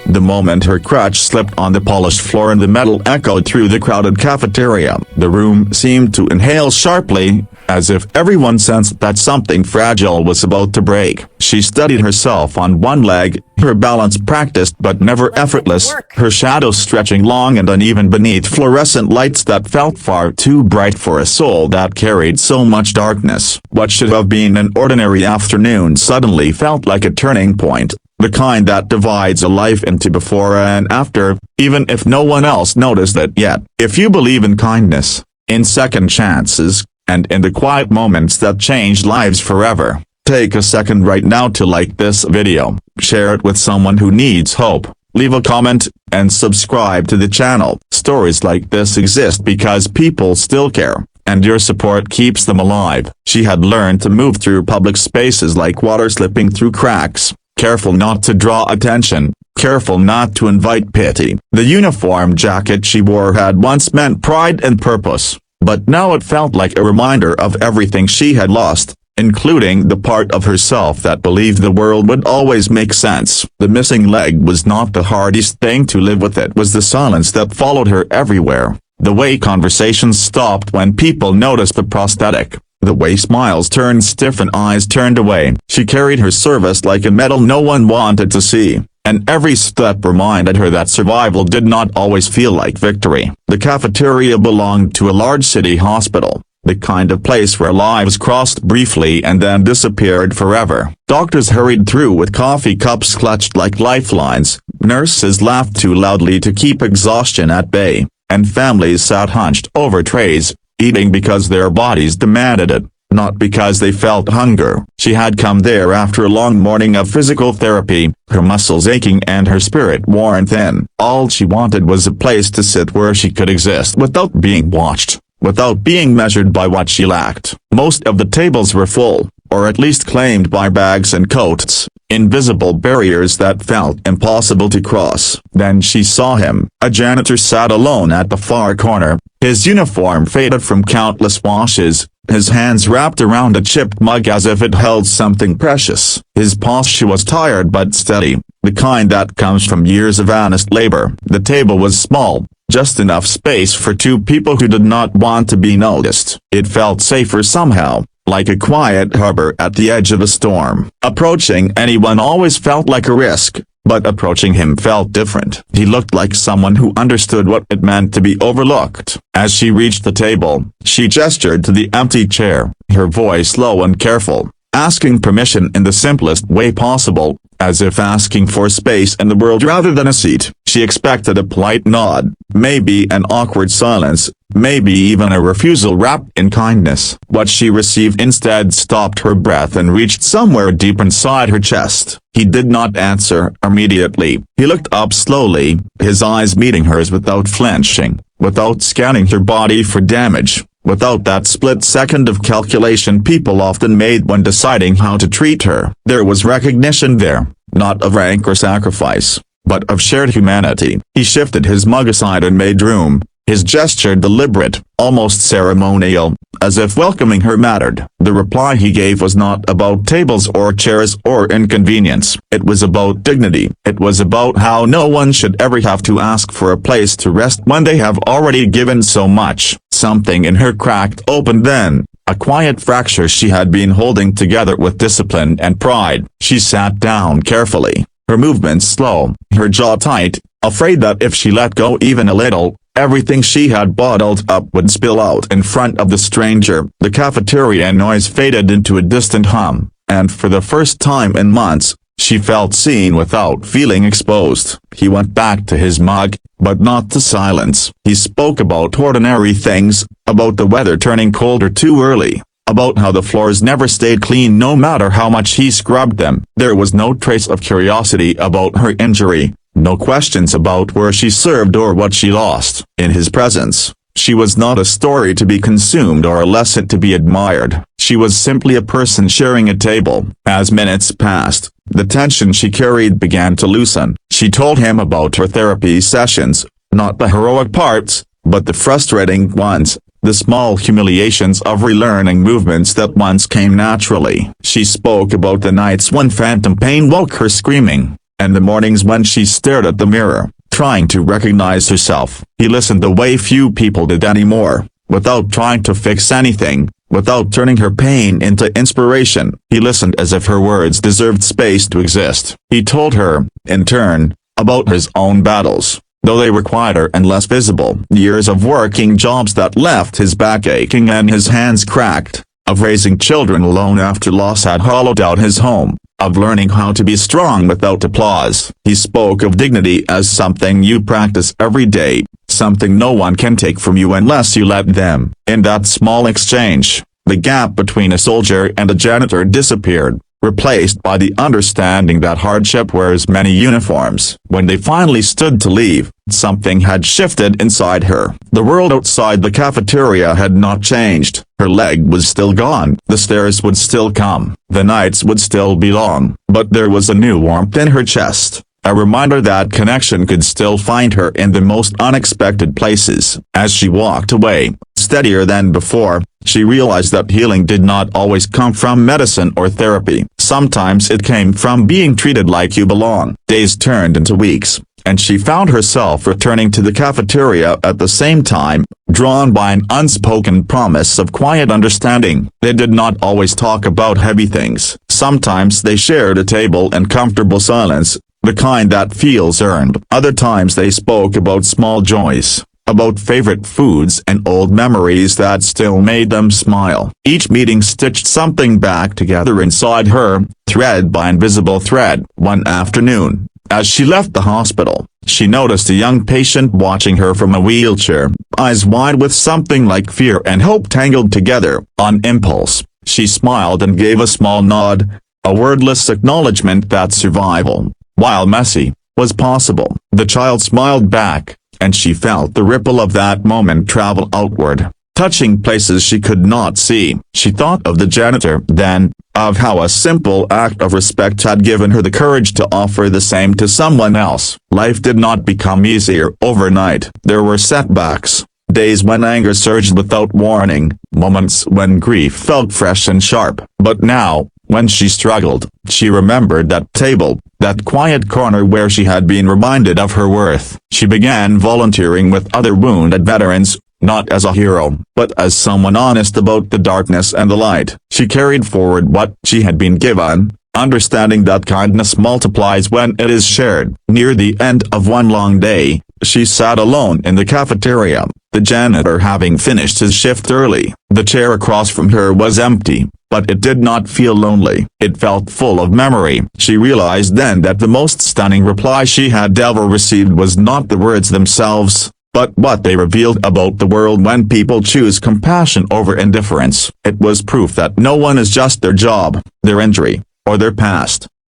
The moment her crutch slipped on the polished floor and the metal echoed through the crowded cafeteria, the room seemed to inhale sharply, as if everyone sensed that something fragile was about to break. She steadied herself on one leg, her balance practiced but never effortless, her shadow stretching long and uneven beneath fluorescent lights that felt far too bright for a soul that carried so much darkness. What should have been an ordinary afternoon suddenly felt like a turning point, the kind that divides a life into before and after, even if no one else noticed it yet. If you believe in kindness, in second chances, and in the quiet moments that change lives forever, take a second right now to like this video, share it with someone who needs hope, leave a comment, and subscribe to the channel. Stories like this exist because people still care, and your support keeps them alive. She had learned to move through public spaces like water slipping through cracks, careful not to draw attention, careful not to invite pity. The uniform jacket she wore had once meant pride and purpose, but now it felt like a reminder of everything she had lost, including the part of herself that believed the world would always make sense. The missing leg was not the hardest thing to live with, it was the silence that followed her everywhere, the way conversations stopped when people noticed the prosthetic, the way smiles turned stiff and eyes turned away. She carried her service like a medal no one wanted to see, and every step reminded her that survival did not always feel like victory. The cafeteria belonged to a large city hospital, the kind of place where lives crossed briefly and then disappeared forever. Doctors hurried through with coffee cups clutched like lifelines, nurses laughed too loudly to keep exhaustion at bay, and families sat hunched over trays, eating because their bodies demanded it, not because they felt hunger. She had come there after a long morning of physical therapy, her muscles aching and her spirit worn thin. All she wanted was a place to sit where she could exist without being watched, without being measured by what she lacked. Most of the tables were full, or at least claimed by bags and coats, invisible barriers that felt impossible to cross. Then she saw him. A janitor sat alone at the far corner, his uniform faded from countless washes, his hands wrapped around a chipped mug as if it held something precious. His posture was tired but steady, the kind that comes from years of honest labor. The table was small, just enough space for two people who did not want to be noticed. It felt safer somehow, like a quiet harbor at the edge of a storm. Approaching anyone always felt like a risk, but approaching him felt different. He looked like someone who understood what it meant to be overlooked. As she reached the table, she gestured to the empty chair, her voice low and careful, asking permission in the simplest way possible, as if asking for space in the world rather than a seat. She expected a polite nod, maybe an awkward silence, maybe even a refusal wrapped in kindness. What she received instead stopped her breath and reached somewhere deep inside her chest. He did not answer immediately. He looked up slowly, his eyes meeting hers without flinching, without scanning her body for damage, without that split second of calculation people often made when deciding how to treat her. There was recognition there, not of rank or sacrifice, but of shared humanity. He shifted his mug aside and made room, his gesture deliberate, almost ceremonial, as if welcoming her mattered. The reply he gave was not about tables or chairs or inconvenience. It was about dignity. It was about how no one should ever have to ask for a place to rest when they have already given so much. Something in her cracked open then, a quiet fracture she had been holding together with discipline and pride. She sat down carefully, her movements slow, her jaw tight, afraid that if she let go even a little, everything she had bottled up would spill out in front of the stranger. The cafeteria noise faded into a distant hum, and for the first time in months, she felt seen without feeling exposed. He went back to his mug, but not to silence. He spoke about ordinary things, about the weather turning colder too early, about how the floors never stayed clean no matter how much he scrubbed them. There was no trace of curiosity about her injury, no questions about where she served or what she lost. In his presence, she was not a story to be consumed or a lesson to be admired. She was simply a person sharing a table. As minutes passed, the tension she carried began to loosen. She told him about her therapy sessions, not the heroic parts, but the frustrating ones, the small humiliations of relearning movements that once came naturally. She spoke about the nights when phantom pain woke her screaming, and the mornings when she stared at the mirror, trying to recognize herself. He listened the way few people did anymore, without trying to fix anything, without turning her pain into inspiration. He listened as if her words deserved space to exist. He told her, in turn, about his own battles, though they were quieter and less visible. Years of working jobs that left his back aching and his hands cracked, of raising children alone after loss had hollowed out his home, of learning how to be strong without applause. He spoke of dignity as something you practice every day, something no one can take from you unless you let them. In that small exchange, the gap between a soldier and a janitor disappeared, replaced by the understanding that hardship wears many uniforms. When they finally stood to leave, something had shifted inside her. The world outside the cafeteria had not changed. Her leg was still gone, the stairs would still come, the nights would still be long, but there was a new warmth in her chest. A reminder that connection could still find her in the most unexpected places. As she walked away, steadier than before, she realized that healing did not always come from medicine or therapy. Sometimes it came from being treated like you belong. Days turned into weeks, and she found herself returning to the cafeteria at the same time, drawn by an unspoken promise of quiet understanding. They did not always talk about heavy things. Sometimes they shared a table and comfortable silence, the kind that feels earned. Other times they spoke about small joys, about favorite foods and old memories that still made them smile. Each meeting stitched something back together inside her, thread by invisible thread. One afternoon, as she left the hospital, she noticed a young patient watching her from a wheelchair, eyes wide with something like fear and hope tangled together. On impulse, she smiled and gave a small nod, a wordless acknowledgement that survival, while messy, was possible. The child smiled back, and she felt the ripple of that moment travel outward, touching places she could not see. She thought of the janitor then, of how a simple act of respect had given her the courage to offer the same to someone else. Life did not become easier overnight. There were setbacks, days when anger surged without warning, moments when grief felt fresh and sharp. But now, when she struggled, she remembered that table, that quiet corner where she had been reminded of her worth. She began volunteering with other wounded veterans, not as a hero, but as someone honest about the darkness and the light. She carried forward what she had been given, understanding that kindness multiplies when it is shared. Near the end of one long day, she sat alone in the cafeteria, the janitor having finished his shift early. The chair across from her was empty, but it did not feel lonely. It felt full of memory. She realized then that the most stunning reply she had ever received was not the words themselves, but what they revealed about the world when people choose compassion over indifference. It was proof that no one is just their job, their injury, or their past.